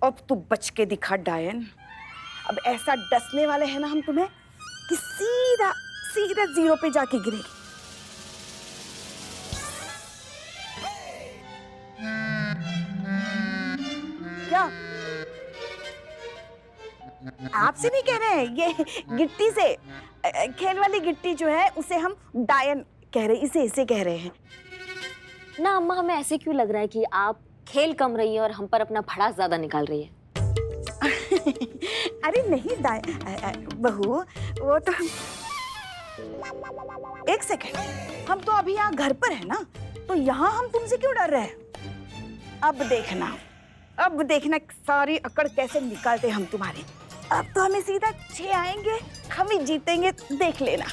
अब तू बच के दिखा डायन। अब ऐसा डसने वाले हैं ना हम तुम्हें कि सीधा सीधा 0 पे जाके गिरेगी। क्या आपसे नहीं कह रहे हैं, ये गिट्टी से खेल वाली गिट्टी जो है उसे हम डायन कह रहे हैं, इसे कह रहे हैं ना। अम्मा, हमें ऐसे क्यों लग रहा है कि आप खेल कम रही हैं और हम पर अपना भड़ास ज्यादा निकाल रही है? अरे नहीं बहू, वो तो एक सेकंड, हम तो अभी यहाँ घर पर है ना, तो यहाँ हम तुमसे क्यों डर रहे हैं? अब देखना सारी अकड़ कैसे निकालते हम तुम्हारी। अब तो हमें सीधा 6 आएंगे, हम ही जीतेंगे, देख लेना।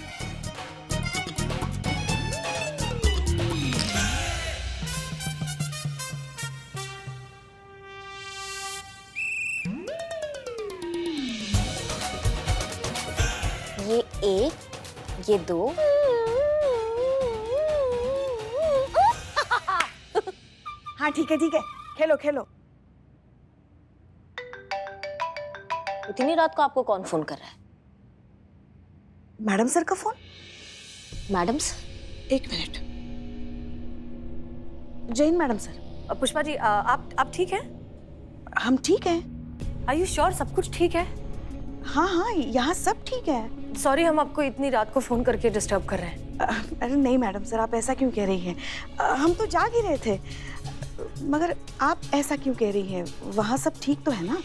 ये 1, ये 2। हाँ ठीक है, खेलो खेलो। इतनी रात को आपको कौन फोन कर रहा है? मैडम सर का phone. Madam sir? 1 minute. Jain madam sir. Pushpa ji, आप ठीक हैं? हम ठीक हैं। आर यू श्योर सब कुछ ठीक है? हाँ, यहाँ सब ठीक है। सॉरी, हम आपको इतनी रात को फोन करके डिस्टर्ब कर रहे हैं। अरे नहीं मैडम सर, आप ऐसा क्यों कह रही हैं? हम तो जाग ही रहे थे, मगर आप ऐसा क्यों कह रही हैं? वहाँ सब ठीक तो है ना?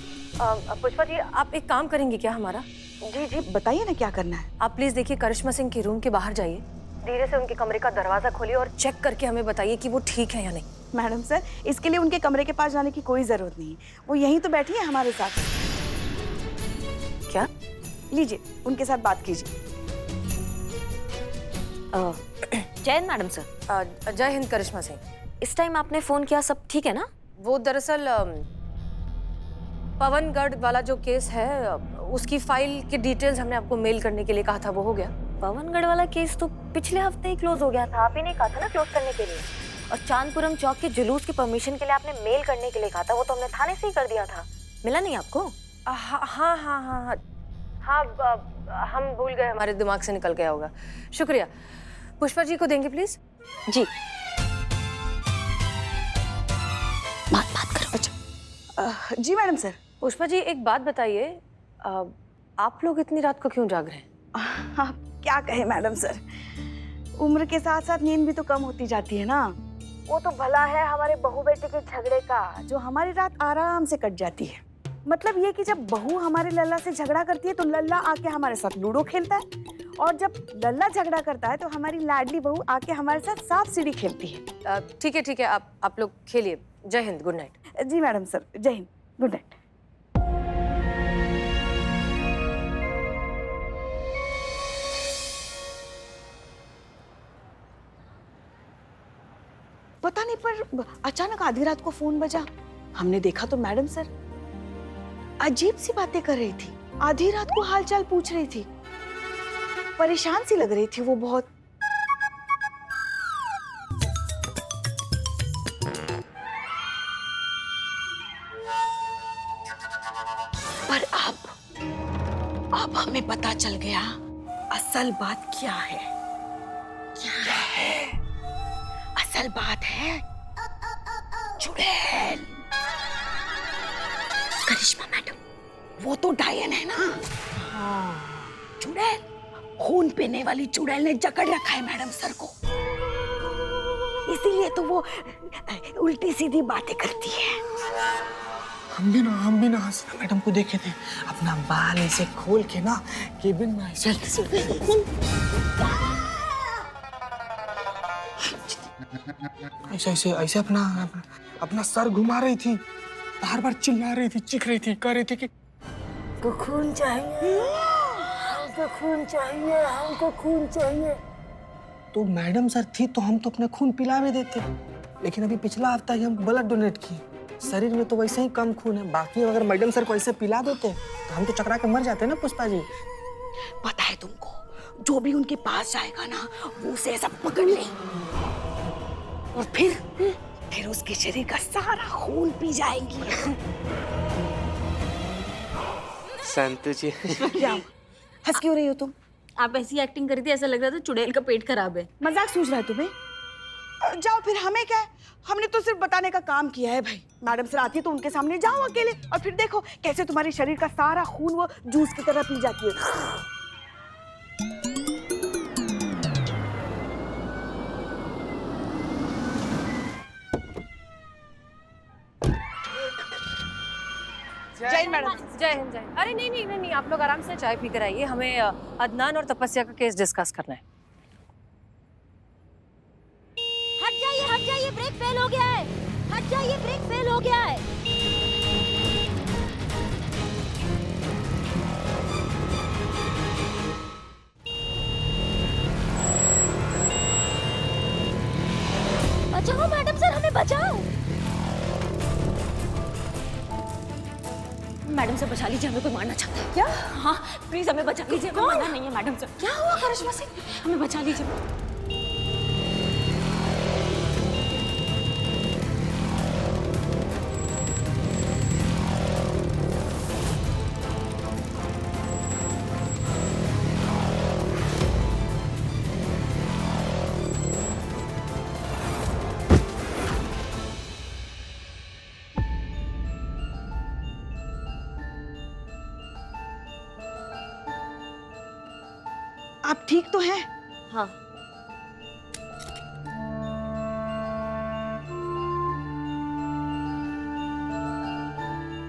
पुष्पा जी, आप एक काम करेंगे क्या हमारा? जी बताइए ना, क्या करना है? आप प्लीज देखिए, करिश्मा सिंह के रूम के बाहर जाइए, धीरे से उनके कमरे का दरवाजा खोलिए और चेक करके हमें बताइए कि वो ठीक है या नहीं। मैडम सर, इसके लिए उनके कमरे के पास जाने की कोई जरूरत नहीं, वो यहीं तो बैठी है हमारे साथ। क्या? लीजिए, उनके साथ बात कीजिए। Jain madam sir. जय हिंद करिश्मा सिंह। इस टाइम आपने फोन किया, सब ठीक है ना? वो दरअसल पवनगढ़ वाला जो केस है, उसकी फाइल की डिटेल्स हमने आपको मेल करने के लिए कहा था, वो हो गया। पवनगढ़ वाला केस तो पिछले हफ्ते ही क्लोज हो गया था, आप ही ने कहा था ना क्लोज करने के लिए। और चांदपुरम चौक के जुलूस की परमिशन के लिए आपने मेल करने के लिए कहा था, वो तो हमने थाने से ही कर दिया था। मिला नहीं आपको? हाँ, हम भूल गए, हमारे दिमाग से निकल गया होगा। शुक्रिया। पुष्पा जी को देंगे प्लीज। जी। बात करो। अच्छा, जी मैडम सर। पुष्पा जी, एक बात बताइए, आप लोग इतनी रात को क्यों जाग रहे हैं? आप क्या कहे मैडम सर, उम्र के साथ साथ नींद भी तो कम होती जाती है ना। वो तो भला है हमारे बहू बेटे के झगड़े का, जो हमारी रात आराम से कट जाती है। मतलब ये कि जब बहू हमारे लल्ला से झगड़ा करती है तो लल्ला आके हमारे साथ लूडो खेलता है, और जब लल्ला झगड़ा करता है तो हमारी लाडली बहू आके हमारे साथ सांप सीढ़ी खेलती है। ठीक है, आप लोग खेलिए। जय हिंद, गुड नाइट। जी मैडम सर, जय हिंद, गुड नाइट। पता नहीं, पर अचानक आधी रात को फोन बजा। हमने देखा तो मैडम सर अजीब सी बातें कर रही थी, आधी रात को हालचाल पूछ रही थी, परेशान सी लग रही थी वो बहुत। पर अब हमें पता चल गया असल बात क्या है। क्या है? असल बात है चुड़ैल। करिश्मा मैडम, वो तो डायन है ना। हाँ, चुड़ैल, खून पीने वाली चुड़ैल ने जकड़ रखा है मैडम सर को, इसीलिए तो वो उल्टी सीधी बातें करती है। हम भी ना हसीना मैडम को देखे थे, अपना बाल ऐसे खोल के ना केबिन में ऐसे अपना सर घुमा रही थी, बार बार चिल्ला रही थी, चीख रही थी, कह रही थी कि हमको खून चाहिए, हमको खून चाहिए, हमको खून चाहिए। तो मैडम सर थी तो हम तो अपना खून पिला भी देते, लेकिन अभी पिछला हफ्ता ही हम ब्लड डोनेट किए, शरीर में तो वैसे ही कम खून है। बाकी अगर मैडम सर को ऐसे पिला देते तो हम तो चकरा के मर जाते ना पुष्पा जी। पता है तुमको, जो भी उनके पास जाएगा ना, वो उसे ऐसा पकड़ ले और फिर उसके शरीर का सारा खून पी जाएंगी। संतु जी। क्या हुआ? हंस क्यों रही हो तुम? आप ऐसी एक्टिंग करी थी, ऐसा लग रहा था चुड़ैल का पेट खराब है। मजाक सूझ रहा है तुम्हें? जाओ फिर, हमें क्या है? हमने तो सिर्फ बताने का काम किया है भाई। मैडम सर आती है तो उनके सामने जाओ अकेले, और फिर देखो कैसे तुम्हारे शरीर का सारा खून वो जूस की तरह पी जाती है। जय हिंद मैडम। जय हिंद जय हिंद। अरे नहीं नहीं नहीं नहीं, आप लोग आराम से चाय पी कर आइए, हमें अदनान और तपस्या का केस डिस्कस करना है। हट जाइए, ब्रेक फेल हो गया है। हट जाइए, ब्रेक फेल हो गया है। बचाओ मैडम सर, हमें बचाओ। मैडम से बचा लीजिए, हमें कोई मारना चाहता है। क्या? हाँ प्लीज हमें बचा लीजिए, हमें मारना नहीं है मैडम सर। क्या हुआ करिश्मा सिंह? हमें बचा लीजिए। आप ठीक तो हैं? हाँ।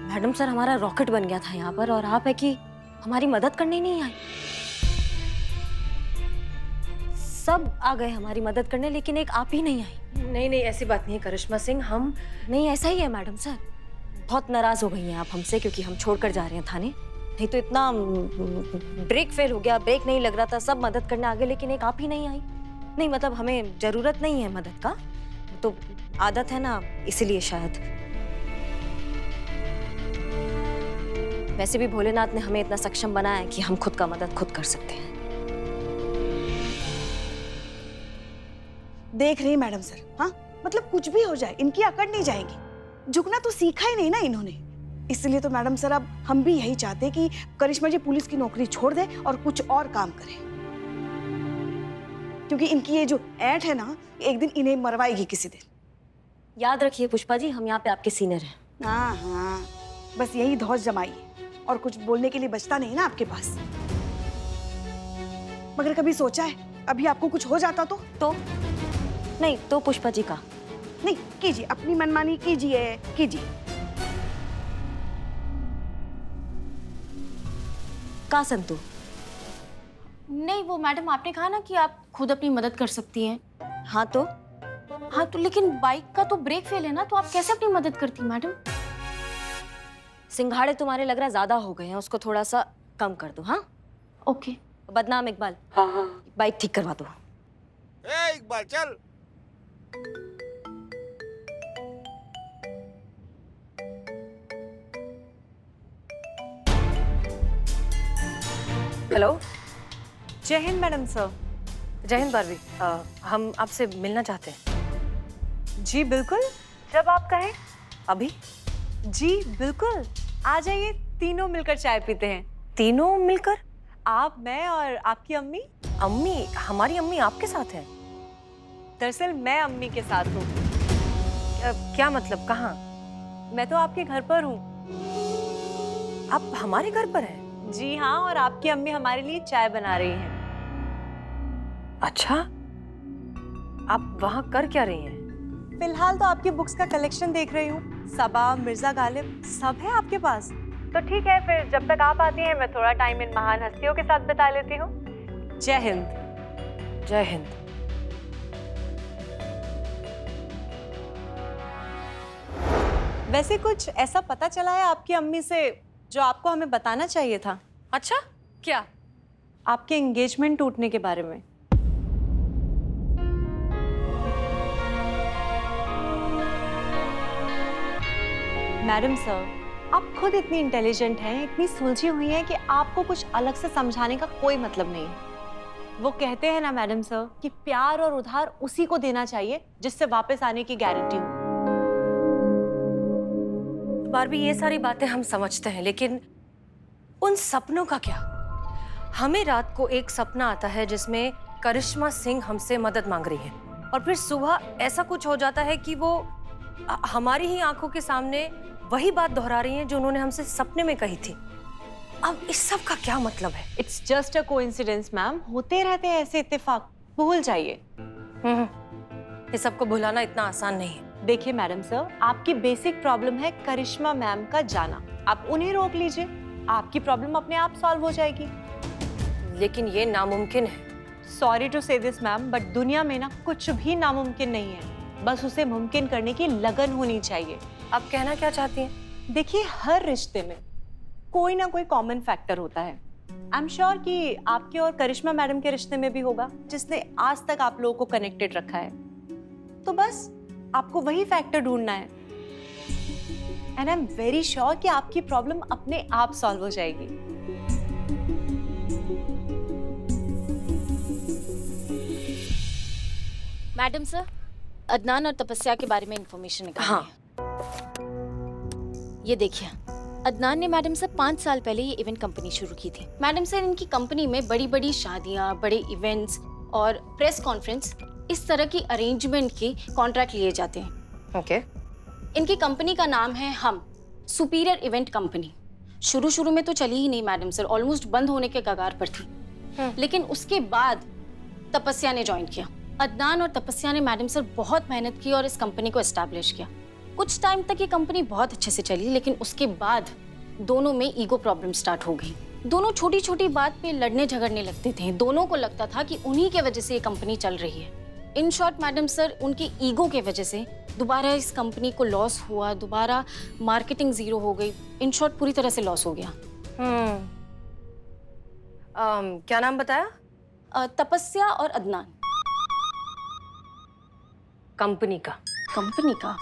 मैडम सर हमारा रॉकेट बन गया था यहाँ पर, और आप है कि हमारी मदद करने नहीं आई। सब आ गए हमारी मदद करने, लेकिन एक आप ही नहीं आई। नहीं नहीं, ऐसी बात नहीं है करिश्मा सिंह, हम नहीं ऐसा ही है मैडम सर। बहुत नाराज हो गई हैं आप हमसे क्योंकि हम छोड़कर जा रहे हैं थाने। नहीं तो इतना ब्रेक फेल हो गया, ब्रेक नहीं लग रहा था, सब मदद करने आ गए, लेकिन एक आप ही नहीं आई। नहीं मतलब हमें जरूरत नहीं है मदद का, तो आदत है ना, इसीलिए शायद। वैसे भी भोलेनाथ ने हमें इतना सक्षम बनाया है कि हम खुद का मदद खुद कर सकते हैं। देख रही मैडम सर, हाँ मतलब कुछ भी हो जाए इनकी अकड़ नहीं जाएगी। झुकना तो सीखा ही नहीं ना इन्होंने। इसलिए तो मैडम सर अब हम भी यही चाहते कि करिश्मा जी पुलिस की नौकरी छोड़ दे और कुछ और काम करे, क्योंकि इनकी ये जो ऐंठ है ना, एक दिन इन्हें मरवाएगी किसी दिन। याद रखिए पुष्पा जी, हम यहाँ पे आपके सीनियर हैं। हाँ हाँ, बस यही धौस जमाइए, और कुछ बोलने के लिए बचता नहीं ना आपके पास। मगर कभी सोचा है अभी आपको कुछ हो जाता तो नहीं तो पुष्पा जी का नहीं कीजिए, अपनी मनमानी कीजिए। का संतु? नहीं वो मैडम आपने कहा ना कि आप खुद अपनी मदद कर सकती हैं। हाँ तो हाँ तो लेकिन बाइक का तो ब्रेक फेल है ना, तो आप कैसे अपनी मदद करती मैडम? सिंघाड़े तुम्हारे लग रहा ज्यादा हो गए हैं, उसको थोड़ा सा कम कर दो। हाँ ओके। बदनाम इकबाल, हाँ। बाइक ठीक करवा दो। इकबाल चल। हेलो। जय हिंद मैडम सर। जय हिंद बारवी, हम आपसे मिलना चाहते हैं। जी बिल्कुल, जब आप कहें। अभी? जी बिल्कुल, आ जाइए, तीनों मिलकर चाय पीते हैं। तीनों मिलकर? आप, मैं और आपकी अम्मी। अम्मी? हमारी अम्मी आपके साथ है? दरअसल मैं अम्मी के साथ हूँ। क्या मतलब, कहाँ? मैं तो आपके घर पर हूँ। आप हमारे घर पर हैं? जी हाँ, और आपकी अम्मी हमारे लिए चाय बना रही हैं। अच्छा, आप वहाँ कर क्या रही हैं? फिलहाल तो आपकी बुक्स का कलेक्शन देख रही हूँ। सबा, मिर्जा गालिब, सब है आपके पास। तो ठीक है, फिर जब तक आप आती हैं मैं थोड़ा टाइम इन महान हस्तियों के साथ बिता लेती हूँ। जय हिंद। जय हिंद। वैसे कुछ ऐसा पता चला है आपकी अम्मी से जो आपको हमें बताना चाहिए था? अच्छा, क्या? आपके एंगेजमेंट टूटने के बारे में। मैडम सर, आप खुद इतनी इंटेलिजेंट हैं, इतनी सुलझी हुई हैं कि आपको कुछ अलग से समझाने का कोई मतलब नहीं है। वो कहते हैं ना मैडम सर कि प्यार और उधार उसी को देना चाहिए जिससे वापस आने की गारंटी हो। बारबी, ये सारी बातें हम समझते हैं, लेकिन उन सपनों का क्या? हमें रात को एक सपना आता है जिसमें करिश्मा सिंह हमसे मदद मांग रही है, और फिर सुबह ऐसा कुछ हो जाता है कि वो हमारी ही आंखों के सामने वही बात दोहरा रही हैं जो उन्होंने हमसे सपने में कही थी। अब इस सब का क्या मतलब है? It's just a coincidence ma'am, होते रहते हैं ऐसे इत्तेफाक, भूल जाइए। ये सबको भुलाना इतना आसान नहीं है। देखिए मैडम सर, आपकी बेसिक प्रॉब्लम है करिश्मा मैम का जाना। आप उन्हें रोक लीजिए, आपकी प्रॉब्लम अपने आप सॉल्व हो जाएगी। लेकिन ये नामुमकिन है। सॉरी टू से दिस मैम, बट दुनिया में ना कुछ भी नामुमकिन नहीं है, बस उसे मुमकिन करने की लगन होनी चाहिए। आप कहना क्या चाहती हैं? देखिए, हर रिश्ते में कोई ना कोई कॉमन फैक्टर होता है। आई एम श्योर कि आपके और करिश्मा मैडम के रिश्ते में भी होगा, जिसने आज तक आप लोगों को कनेक्टेड रखा है। तो बस आपको वही फैक्टर ढूंढना है, and I am very sure कि आपकी प्रॉब्लम अपने आप सॉल्व हो जाएगी। मैडम सर, अदनान और तपस्या के बारे में इंफॉर्मेशन निकाली हाँ। है। ये देखिए, अदनान ने मैडम सर 5 साल पहले ये इवेंट कंपनी शुरू की थी। मैडम सर, इनकी कंपनी में बड़ी बड़ी शादियाँ, बड़े इवेंट्स और प्रेस कॉन्फ्रेंस, इस तरह की अरेंजमेंट के कॉन्ट्रैक्ट लिए जाते हैं। ओके। इनकी कंपनी का नाम है हम सुपीरियर इवेंट कंपनी। शुरू में तो चली ही नहीं मैडम सर, ऑलमोस्ट बंद होने के कगार पर थी। लेकिन उसके बाद तपस्या ने ज्वाइन किया। अदनान और तपस्या ने मैडम सर बहुत मेहनत की और इस कंपनी को एस्टैब्लिश किया। कुछ टाइम तक ये कंपनी बहुत अच्छे से चली, लेकिन उसके बाद दोनों में ईगो प्रॉब्लम स्टार्ट हो गई। दोनों छोटी छोटी बात पे लड़ने झगड़ने लगते थे। दोनों को लगता था कि उन्हीं के वजह से ये कंपनी चल रही है। इन शॉर्ट मैडम सर, उनके ईगो के वजह से दोबारा इस कंपनी को लॉस हुआ, दोबारा मार्केटिंग जीरो हो गई। इन शॉर्ट पूरी तरह से लॉस हो गया। क्या नाम बताया? तपस्या और अदनान। कंपनी का? कंपनी का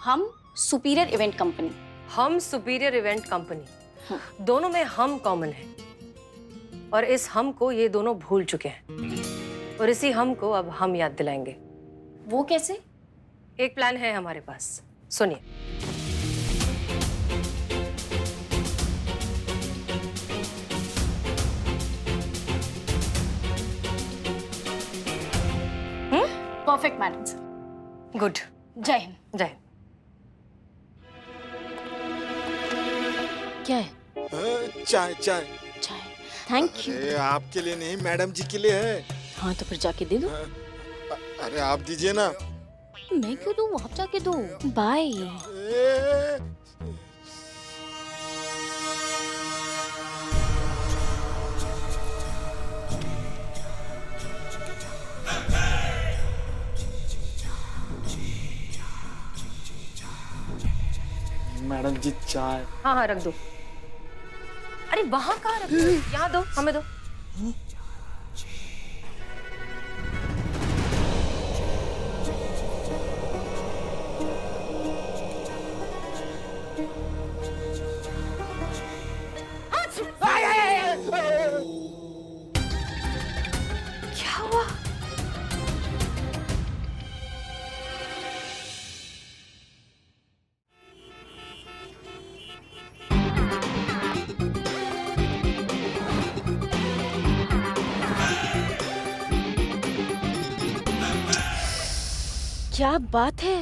हम सुपीरियर इवेंट कंपनी। हम सुपीरियर इवेंट कंपनी। दोनों में हम कॉमन है, और इस हम को ये दोनों भूल चुके हैं, और इसी हम को अब हम याद दिलाएंगे। वो कैसे? एक प्लान है हमारे पास, सुनिए। Perfect madam sir. गुड। जय हिंद। जय हिंद। क्या है? चाय चाय। चाय। Thank you. अरे आपके लिए नहीं, मैडम जी के लिए है। हाँ तो फिर जाके दे दो। अरे आप दीजिए ना। मैं क्यों दूँ? आप जाके दो। बाय। ए, मैडम जी चाय। हाँ हाँ, रख दो। अरे वहां कहाँ रख दो? यहाँ दो, हमें दो। क्या हुआ? क्या बात है?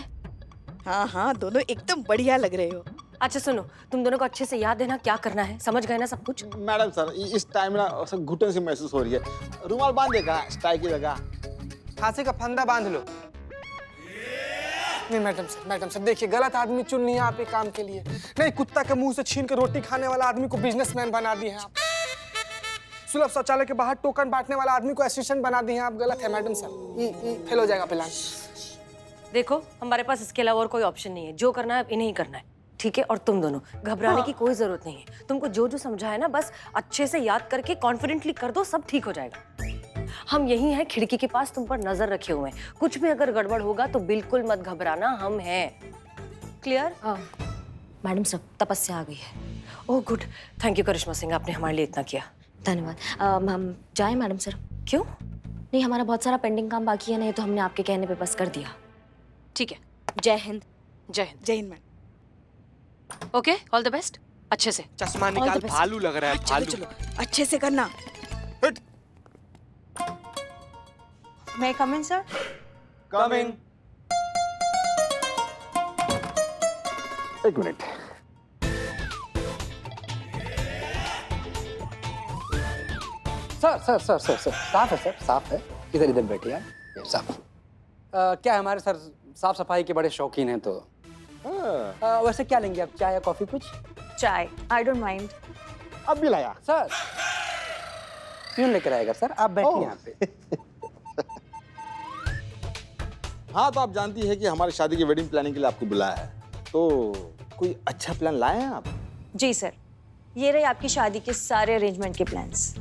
हाँ हाँ, दोनों एकदम बढ़िया लग रहे हो। अच्छा सुनो, तुम दोनों को अच्छे से याद है ना क्या करना है? समझ गए ना सब कुछ? मैडम सर, इस टाइम ना सब घुटन से महसूस हो रही है। रुमाल बांधेगा स्टाइल की जगह। फांसी का फंदा बांध लो। नहीं मैडम सर देखिए, गलत आदमी चुन लिया आप एक काम के लिए। नहीं, कुत्ता के मुंह से छीन कर रोटी खाने वाला आदमी को बिजनेसमैन बना दिए हैं आप। सुलभ शौचालय के बाहर टोकन बांटने वाला आदमी को असिस्टेंट बना दिए हैं आप। गलत है मैडम सर, फेल हो जाएगा प्लान। देखो, हमारे पास इसके अलावा और कोई ऑप्शन नहीं है। जो करना है अब इन्हें ही करना है, ठीक है? और तुम दोनों घबराने की कोई जरूरत नहीं है। तुमको जो जो समझा है ना, बस अच्छे से याद करके कॉन्फिडेंटली कर दो, सब ठीक हो जाएगा। हम यही हैं, खिड़की के पास तुम पर नजर रखे हुए हैं। कुछ भी अगर गड़बड़ होगा तो बिल्कुल मत घबराना, हम हैं। क्लियर? मैडम सर, तपस्या आ गई है। ओह गुड, थैंक यू करिश्मा सिंह, आपने हमारे लिए इतना किया। धन्यवाद। हम जाएं मैडम सर? क्यों? नहीं, हमारा बहुत सारा पेंडिंग काम बाकी है, नहीं तो हमने आपके कहने पे बस कर दिया। ठीक है, जय हिंद। जय हिंद। जय Hind madam. Okay, all the best. अच्छे से। चश्मा All the निकाल, best. भालू लग रहा है, चलो भालू। चलो अच्छे से करना। May I come in, sir? कम इन। एक मिनट। सर साफ है सर, साफ है। इधर इधर बैठिए आप, ये साफ। क्या है, हमारे सर साफ सफाई के बड़े शौकीन हैं, तो वैसे क्या लेंगे आप, चाय या कॉफी कुछ? चाय, आई डोंट माइंड। अब भी लाया। सर क्यों लेकर आएगा सर, आप बैठिए ओह। यहाँ पे। हाँ, तो आप जानती है कि हमारी शादी की वेडिंग प्लानिंग के लिए आपको बुलाया है, तो कोई अच्छा प्लान लाए हैं आप? जी सर, ये रहे आपकी शादी के सारे अरेंजमेंट के प्लान्स।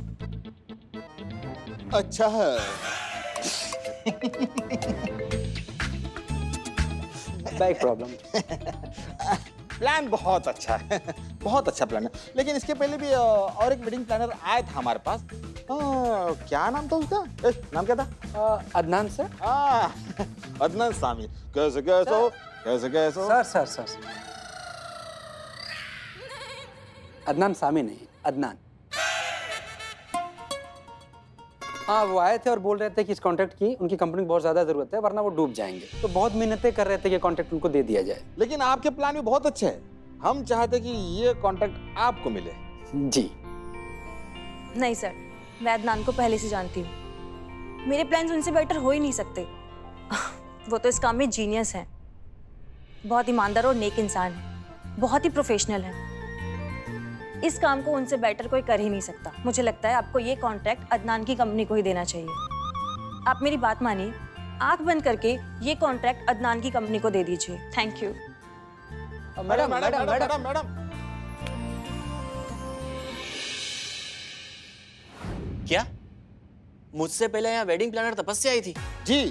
अच्छा है। Back problem. प्लान बहुत अच्छा है, बहुत अच्छा प्लान है। लेकिन इसके पहले भी और एक वेडिंग प्लानर आया था हमारे पास। क्या नाम था उसका? नाम क्या था? अदनान सर। अदनान सामी। कैसे कैसे हो? कैसे कैसे हो? सर अदनान सामी नहीं, अदनान। हाँ, वो आए थे और बोल रहे थे कि इस कॉन्ट्रैक्ट की उनकी कंपनी को बहुत ज्यादा जरूरत है, वरना वो डूब जाएंगे। तो बहुत मिन्नतें कर रहे थे कि कॉन्ट्रैक्ट उनको दे दिया जाए। लेकिन आपके प्लान भी बहुत अच्छे हैं। हम चाहते कि ये कॉन्ट्रैक्ट आपको मिले। जी। नहीं सर, मैं अदनान को पहले से जानती हूँ। मेरे प्लान्स उनसे बेटर हो ही नहीं सकते। वो तो इस काम में जीनियस हैं। बहुत ईमानदार और नेक इंसान है, बहुत ही प्रोफेशनल है। इस काम को उनसे बेटर कोई कर ही नहीं सकता। मुझे लगता है आपको ये कॉन्ट्रैक्ट अदनान की कंपनी को ही देना चाहिए। आप मेरी बात मानिए, आंख बंद करके ये कॉन्ट्रैक्ट अदनान की कंपनी को दे दीजिए। Thank you. मैडम। क्या मुझसे पहले यहाँ वेडिंग प्लानर तपस्या आई थी? जी,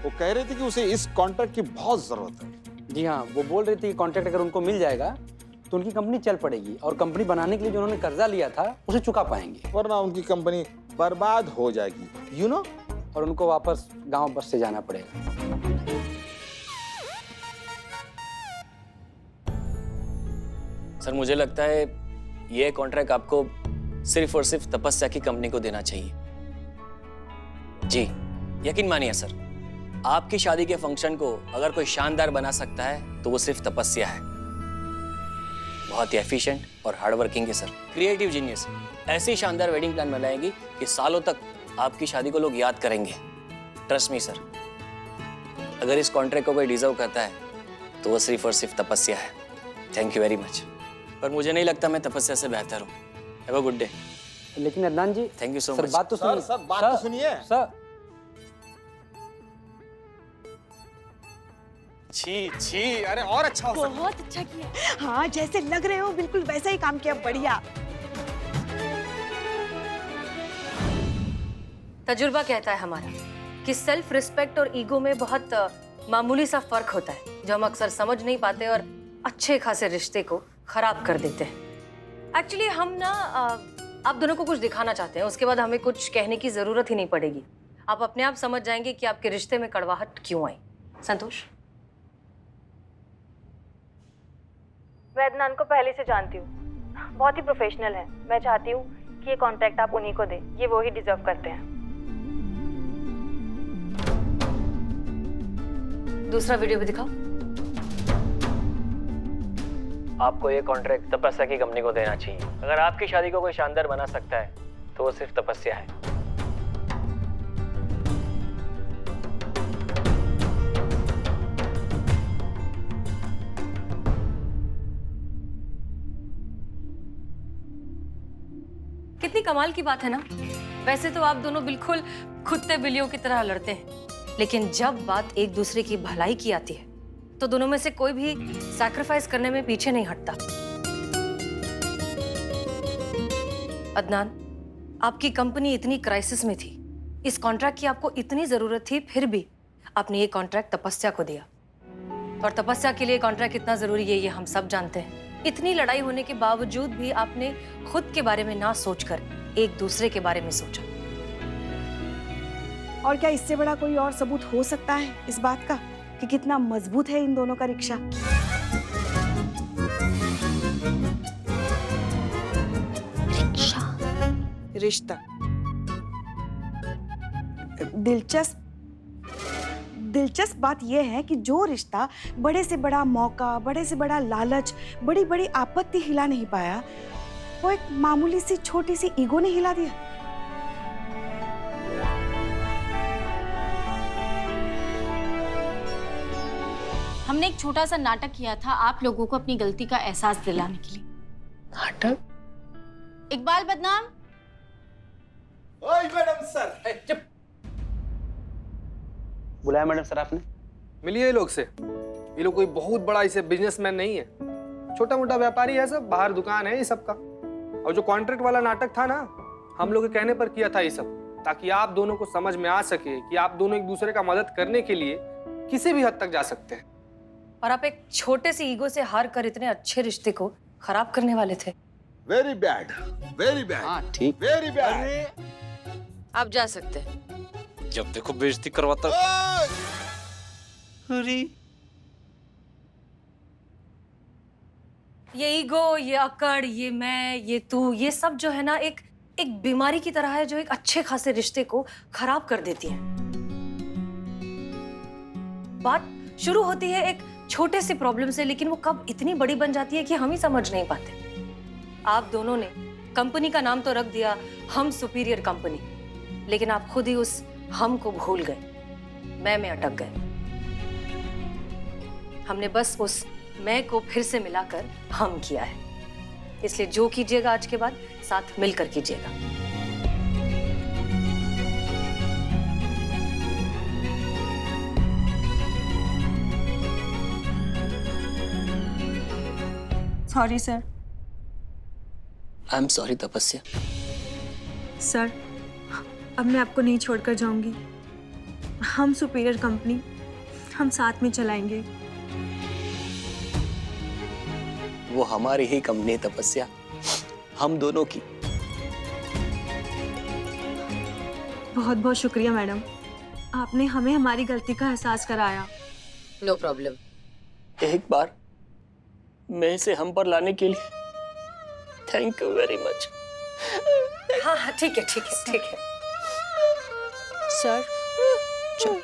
वो कह रहे थे कि उसे इस कॉन्ट्रैक्ट की बहुत जरूरत है। जी हाँ, वो बोल रही थी कि कॉन्ट्रैक्ट अगर उनको मिल जाएगा तो उनकी कंपनी चल पड़ेगी, और कंपनी बनाने के लिए जो उन्होंने कर्जा लिया था उसे चुका पाएंगे, वरना उनकी कंपनी बर्बाद हो जाएगी, यू नो। और उनको वापस गांव बस से जाना पड़ेगा। सर मुझे लगता है ये कॉन्ट्रैक्ट आपको सिर्फ और सिर्फ तपस्या की कंपनी को देना चाहिए। जी, यकीन मानिए सर, आपकी शादी के फंक्शन को अगर कोई शानदार बना सकता है तो वो सिर्फ तपस्या है। बहुत ही एफिशिएंट और हार्ड वर्किंग है सर, क्रिएटिव जीनियस। ऐसी शानदार वेडिंग प्लान बनाएगी कि सालों तक आपकी शादी को लोग याद करेंगे। ट्रस्ट मी सर, अगर इस कॉन्ट्रैक्ट को कोई डिजर्व करता है तो वो सिर्फ और सिर्फ तपस्या है। Thank you very much. पर मुझे नहीं लगता मैं तपस्या से बेहतर हूँ। Have a good day. लेकिन Adnan ji, thank you so sir much. बात तो सुनिए। सर बात तो सुनिए। सर छी, अरे और अच्छा हो सकता। बहुत अच्छा किया। हाँ, जैसे लग रहे हो बिल्कुल वैसा ही काम किया। बढ़िया। तजुर्बा कहता है हमारा कि सेल्फ रिस्पेक्ट और ईगो में बहुत मामूली सा फर्क होता है, जो हम अक्सर समझ नहीं पाते और अच्छे खासे रिश्ते को खराब कर देते हैं। एक्चुअली हम ना आप दोनों को कुछ दिखाना चाहते हैं, उसके बाद हमें कुछ कहने की जरूरत ही नहीं पड़ेगी। आप अपने आप समझ जाएंगे कि आपके रिश्ते में कड़वाहट क्यों आई। संतोष? मैं अदनान को पहले से जानती हूँ, बहुत ही प्रोफेशनल है। मैं चाहती हूँ कि ये कॉन्ट्रैक्ट आप उन्हीं को दें, ये वो ही डिजर्व करते हैं। दूसरा वीडियो भी दिखाओ। आपको ये कॉन्ट्रैक्ट तपस्या की कंपनी को देना चाहिए। अगर आपकी शादी को कोई शानदार बना सकता है तो वो सिर्फ तपस्या है। कितनी कमाल की बात है ना। वैसे तो आप दोनों बिल्कुल कुत्ते बिल्लियों की तरह लड़ते हैं, लेकिन जब बात एक दूसरे की भलाई की आती है तो दोनों में से कोई भी सैक्रिफाइस करने में पीछे नहीं हटता। अदनान, आपकी कंपनी इतनी क्राइसिस में थी, इस कॉन्ट्रैक्ट की आपको इतनी जरूरत थी, फिर भी आपने ये कॉन्ट्रैक्ट तपस्या को दिया। और तपस्या के लिए कॉन्ट्रैक्ट कितना जरूरी है ये हम सब जानते हैं। इतनी लड़ाई होने के बावजूद भी आपने खुद के बारे में ना सोचकर एक दूसरे के बारे में सोचा। और क्या इससे बड़ा कोई और सबूत हो सकता है इस बात का कि कितना मजबूत है इन दोनों का रिक्शा। रिश्ता। दिलचस्प बात यह है कि जो रिश्ता बड़े से बड़ा मौका, बड़े से बड़ा लालच, बड़ी बड़ी आपत्ति हिला नहीं पाया, वो एक मामूली सी छोटी सी ईगो ने हिला दिया। हमने एक छोटा सा नाटक किया था आप लोगों को अपनी गलती का एहसास दिलाने के लिए। नाटक? इकबाल बदनाम। ओए मैडम सर, चुप। बुलाया मैडम सर आपने? मिलिए ये लोग से। ये लोग कोई बहुत बड़ा इसे बिजनेसमैन नहीं है, छोटा मोटा व्यापारी है सब, बाहर दुकान है ये सबका। और जो कॉन्ट्रैक्ट वाला नाटक था ना, हम लोग के कहने पर किया था ये सब, ताकि आप दोनों को समझ में आ सके कि आप दोनों एक दूसरे का मदद करने के लिए किसी भी हद तक जा सकते हैं। और आप एक छोटे से ईगो से हार कर इतने अच्छे रिश्ते को खराब करने वाले थे। Very bad, very bad. हाँ ठीक। Very bad. आप जा सकते हैं। जब देखो बेइज्जती करवाता। अरे ये ईगो, ये अकड़, ये मैं, ये तू, ये सब जो है ना एक बीमारी की तरह है जो एक अच्छे खासे रिश्ते को खराब कर देती है। बात शुरू होती है एक छोटे से प्रॉब्लम से, लेकिन वो कब इतनी बड़ी बन जाती है कि हम ही समझ नहीं पाते। आप दोनों ने कंपनी का नाम तो रख दिया हम सुपीरियर कंपनी, लेकिन आप खुद ही उस हम को भूल गए, मैं में अटक गए। हमने बस उस मैं को फिर से मिलाकर हम किया है। इसलिए जो कीजिएगा आज के बाद साथ मिलकर कीजिएगा। Sorry sir. I am sorry तपस्या। सर, अब मैं आपको नहीं छोड़कर जाऊंगी। हम सुपीरियर कंपनी हम साथ में चलाएंगे। वो हमारी ही कंपनी तपस्या, हम दोनों की। बहुत बहुत शुक्रिया मैडम, आपने हमें हमारी गलती का एहसास कराया। No problem. एक बार मैं इसे हम पर लाने के लिए थैंक यू वेरी मच। हाँ हाँ ठीक है ठीक है ठीक है। सर, चल।